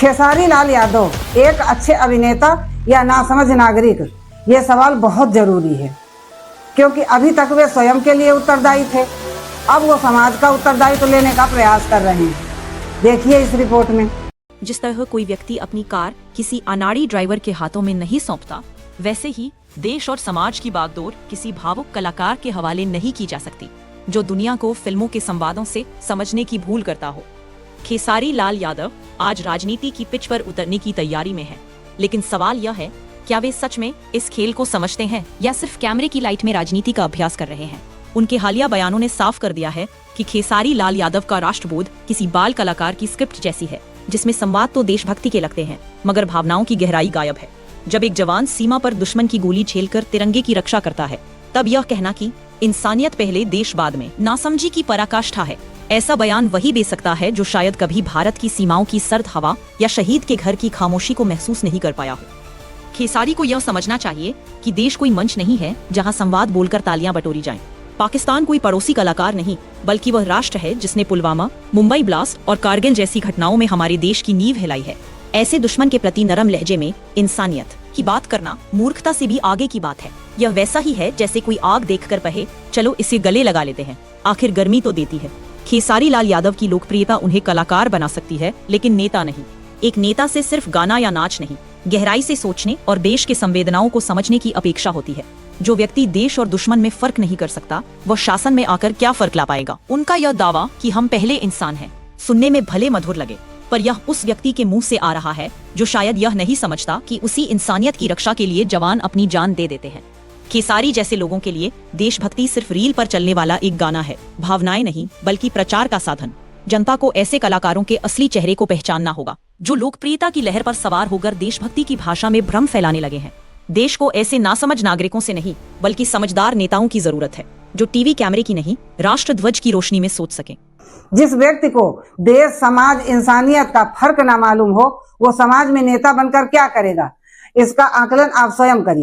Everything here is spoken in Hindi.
खेसारी लाल यादव एक अच्छे अभिनेता या नासमझ नागरिक, ये सवाल बहुत जरूरी है, क्योंकि अभी तक वे स्वयं के लिए उत्तरदायी थे। अब वो समाज का उत्तरदायित्व लेने का प्रयास कर रहे हैं। देखिए इस रिपोर्ट में। जिस तरह कोई व्यक्ति अपनी कार किसी अनाड़ी ड्राइवर के हाथों में नहीं सौंपता, वैसे ही देश और समाज की बागडोर किसी भावुक कलाकार के हवाले नहीं की जा सकती, जो दुनिया को फिल्मों के संवादों से समझने की भूल करता हो। खेसारी लाल यादव आज राजनीति की पिच पर उतरने की तैयारी में है, लेकिन सवाल यह है, क्या वे सच में इस खेल को समझते हैं या सिर्फ कैमरे की लाइट में राजनीति का अभ्यास कर रहे हैं। उनके हालिया बयानों ने साफ कर दिया है कि खेसारी लाल यादव का राष्ट्रबोध किसी बाल कलाकार की स्क्रिप्ट जैसी है, जिसमें संवाद तो देशभक्ति के लगते हैं, मगर भावनाओं की गहराई गायब है। जब एक जवान सीमा पर दुश्मन की गोली झेलकर तिरंगे की रक्षा करता है, तब यह कहना कि इंसानियत पहले देश बाद में नासमझी की पराकाष्ठा है। ऐसा बयान वही दे सकता है जो शायद कभी भारत की सीमाओं की सर्द हवा या शहीद के घर की खामोशी को महसूस नहीं कर पाया हो। खेसारी को यह समझना चाहिए कि देश कोई मंच नहीं है जहां संवाद बोलकर तालियां बटोरी जाएं। पाकिस्तान कोई पड़ोसी कलाकार नहीं, बल्कि वह राष्ट्र है जिसने पुलवामा, मुंबई ब्लास्ट और कारगिल जैसी घटनाओं में हमारे देश की नींव हिलाई है। ऐसे दुश्मन के प्रति नरम लहजे में इंसानियत की बात करना मूर्खता से भी आगे की बात है। यह वैसा ही है जैसे कोई आग देखकर कहे, चलो इसे गले लगा लेते हैं, आखिर गर्मी तो देती है। खेसारी लाल यादव की लोकप्रियता उन्हें कलाकार बना सकती है, लेकिन नेता नहीं। एक नेता से सिर्फ गाना या नाच नहीं, गहराई से सोचने और देश के संवेदनाओं को समझने की अपेक्षा होती है। जो व्यक्ति देश और दुश्मन में फर्क नहीं कर सकता, वह शासन में आकर क्या फर्क ला पाएगा। उनका यह दावा कि हम पहले इंसान हैं, सुनने में भले मधुर लगे, पर यह उस व्यक्ति के मुंह से आ रहा है जो शायद यह नहीं समझता कि उसी इंसानियत की रक्षा के लिए जवान अपनी जान दे देते हैं। खेसारी जैसे लोगों के लिए देशभक्ति सिर्फ रील पर चलने वाला एक गाना है, भावनाएं नहीं बल्कि प्रचार का साधन। जनता को ऐसे कलाकारों के असली चेहरे को पहचानना होगा, जो लोकप्रियता की लहर पर सवार होकर देशभक्ति की भाषा में भ्रम फैलाने लगे हैं। देश को ऐसे नासमझ नागरिकों से नहीं, बल्कि समझदार नेताओं की जरूरत है, जो टीवी कैमरे की नहीं, राष्ट्र ध्वज की रोशनी में सोच सके। जिस व्यक्ति को देश, समाज, इंसानियत का फर्क ना मालूम हो, वो समाज में नेता बनकर क्या करेगा, इसका आकलन आप स्वयं करिए।